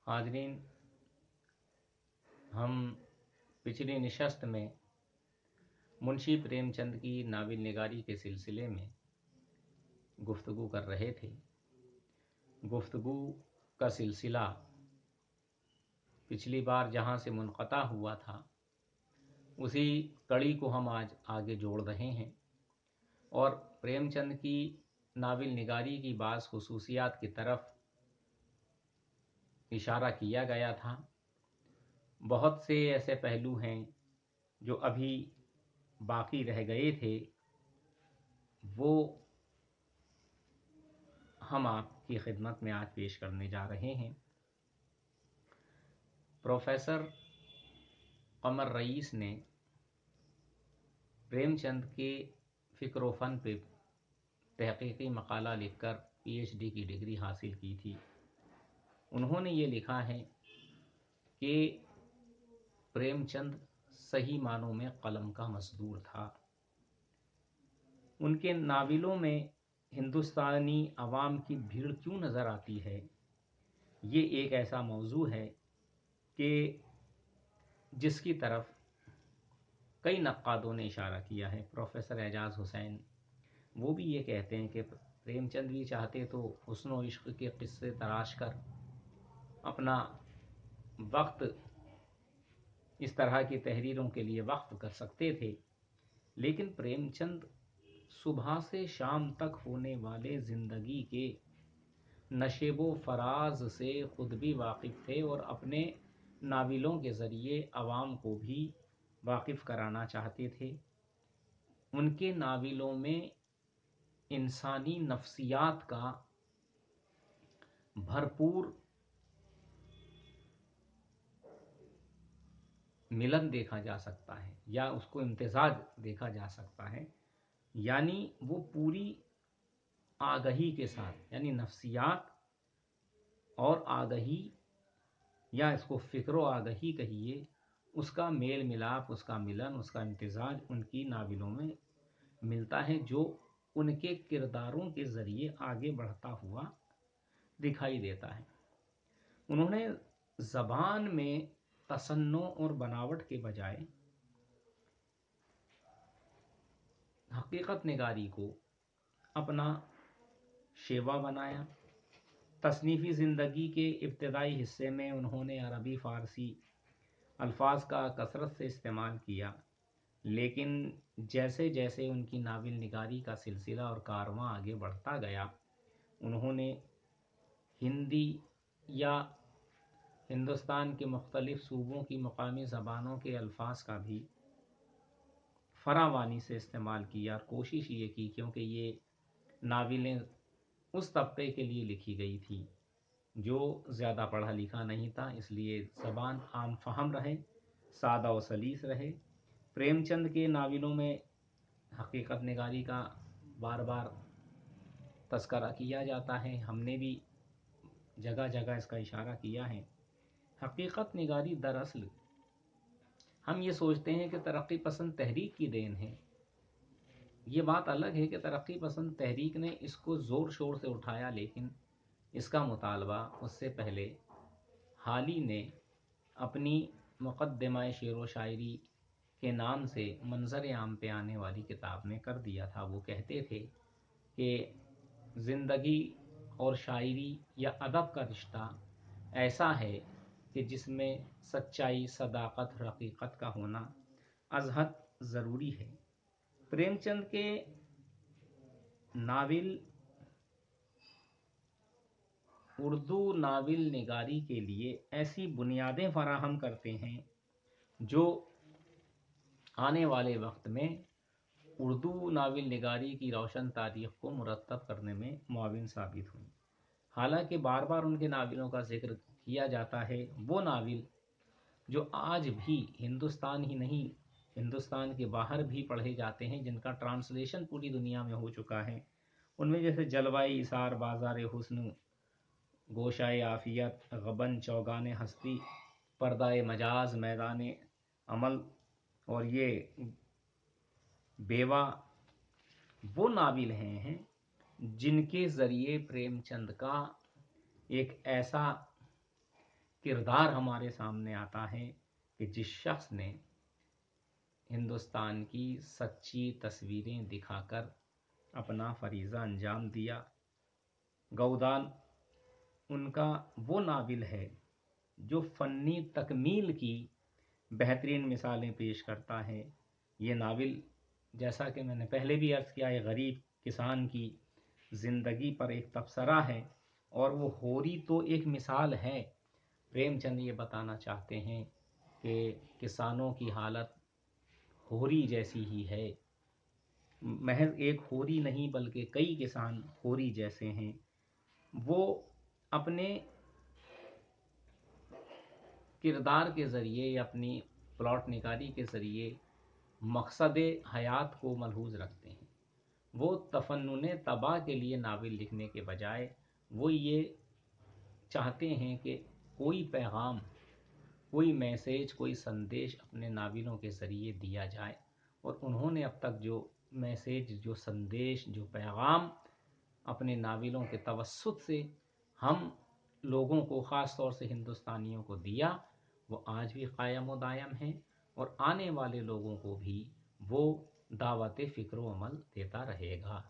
हाजरीन, हम पिछली नशस्त में मुंशी प्रेमचंद की नावल निगारी के सिलसिले में गुफ्तगू कर रहे थे। गुफ्तगू का सिलसिला पिछली बार जहाँ से मुनक़ता हुआ था उसी कड़ी को हम आज आगे जोड़ रहे हैं और प्रेमचंद की नावल निगारी की बाज़ खुसूसियात की तरफ इशारा किया गया था। बहुत से ऐसे पहलू हैं जो अभी बाकी रह गए थे, वो हम आपकी खिदमत में आज पेश करने जा रहे हैं। प्रोफेसर कमर रईस ने प्रेमचंद के फ़िक्र व फ़न पे तहक़ीक़ी मक़ाला लिखकर पीएचडी की डिग्री हासिल की थी। उन्होंने ये लिखा है कि प्रेमचंद सही मानों में कलम का मज़दूर था। उनके नावलों में हिंदुस्तानी अवाम की भीड़ क्यों नज़र आती है, ये एक ऐसा मौजू है कि जिसकी तरफ कई नक्कादों ने इशारा किया है। प्रोफेसर एजाज़ हुसैन वो भी ये कहते हैं कि प्रेमचंद भी चाहते तो हुस्न व इश्क के किस्से तराश कर अपना वक्त इस तरह की तहरीरों के लिए वक्फ कर सकते थे, लेकिन प्रेमचंद सुबह से शाम तक होने वाले ज़िंदगी के नशेबो फराज से ख़ुद भी वाकिफ़ थे और अपने नावलों के ज़रिए अवाम को भी वाकिफ़ कराना चाहते थे। उनके नावलों में इंसानी नफ्सियात का भरपूर मिलन देखा जा सकता है या उसको इम्तिज़ाज देखा जा सकता है। यानी वो पूरी आगही के साथ, यानी नफ्सियात और आगही या इसको फ़िक्र आगही कहिए, उसका मेल मिलाप, उसका मिलन, उसका इम्तिज़ाज उनकी नावलों में मिलता है, जो उनके किरदारों के ज़रिए आगे बढ़ता हुआ दिखाई देता है। उन्होंने ज़बान में तसन्नो और बनावट के बजाय हकीकत निगारी को अपना शेवा बनाया। तसनीफ़ी ज़िंदगी के इब्तदाई हिस्से में उन्होंने अरबी फ़ारसी अल्फाज का कसरत से इस्तेमाल किया, लेकिन जैसे जैसे उनकी नावल निगारी का सिलसिला और कारवां आगे बढ़ता गया, उन्होंने हिंदी या हिंदुस्तान के मुख्तलिफ़ सूबों की मकामी ज़बानों के अल्फाज का भी फरावानी से इस्तेमाल किया और कोशिश ये की, क्योंकि ये नावलें उस तबके के लिए लिखी गई थी जो ज़्यादा पढ़ा लिखा नहीं था, इसलिए ज़बान आम फहम रहे, सादा व सलीस रहे। प्रेमचंद के नावलों में हकीकत निगारी का बार बार तस्करा किया जाता है, हमने भी जगह जगह इसका इशारा किया है। हकीकत निगारी दरअसल हम ये सोचते हैं कि तरक्की पसंद तहरीक की देन है। ये बात अलग है कि तरक्की पसंद तहरीक ने इसको ज़ोर शोर से उठाया, लेकिन इसका मुतालबा उससे पहले हाली ने अपनी मुक़द्दिमा शेर व शायरी के नाम से मंजर आम पे आने वाली किताब में कर दिया था। वो कहते थे कि ज़िंदगी और शायरी या अदब का रिश्ता ऐसा है कि जिसमें सच्चाई, सदाकत, हकीकत का होना अज़हद ज़रूरी है। प्रेमचंद के नावल उर्दू नावल निगारी के लिए ऐसी बुनियादें फराहम करते हैं जो आने वाले वक्त में उर्दू नावल निगारी की रोशन तारीख़ को मुरतब करने में मुआविन साबित हुई। हालांकि बार बार उनके नावलों का जिक्र किया जाता है, वो नावल जो आज भी हिंदुस्तान ही नहीं, हिंदुस्तान के बाहर भी पढ़े जाते हैं, जिनका ट्रांसलेशन पूरी दुनिया में हो चुका है। उनमें जैसे जलवाए इसार, बाज़ार हुस्न, गोशाए आफियत, गबन, चौगान हस्ती, पर्दाए मजाज, मैदान अमल और ये बेवा, वो नाविल हैं जिनके ज़रिए प्रेमचंद का एक ऐसा किरदार हमारे सामने आता है कि जिस शख्स ने हिंदुस्तान की सच्ची तस्वीरें दिखाकर अपना फरीज़ा अंजाम दिया। गौदान उनका वो नाविल है जो फ़नी तकमील की बेहतरीन मिसालें पेश करता है। ये नाविल, जैसा कि मैंने पहले भी अर्ज़ किया, है गरीब किसान की ज़िंदगी पर एक तबसरा है, और वो होरी तो एक मिसाल है। प्रेमचंद ये बताना चाहते हैं कि किसानों की हालत होरी जैसी ही है। महज एक होरी नहीं बल्कि कई किसान होरी जैसे हैं। वो अपने किरदार के ज़रिए या अपनी प्लॉट निगारी के ज़रिए मकसद हयात को मलहूज़ रखते हैं। वो तफन्नुन तबाह के लिए नावल लिखने के बजाय वो ये चाहते हैं कि कोई पैगाम, कोई मैसेज, कोई संदेश अपने नावलों के ज़रिए दिया जाए। और उन्होंने अब तक जो मैसेज, जो संदेश, जो पैगाम अपने नावलों के तवस्सुत से हम लोगों को, ख़ास तौर से हिंदुस्तानियों को दिया, वो आज भी कायम व दायम हैं, और आने वाले लोगों को भी वो दावत फ़िक्र व अमल देता रहेगा।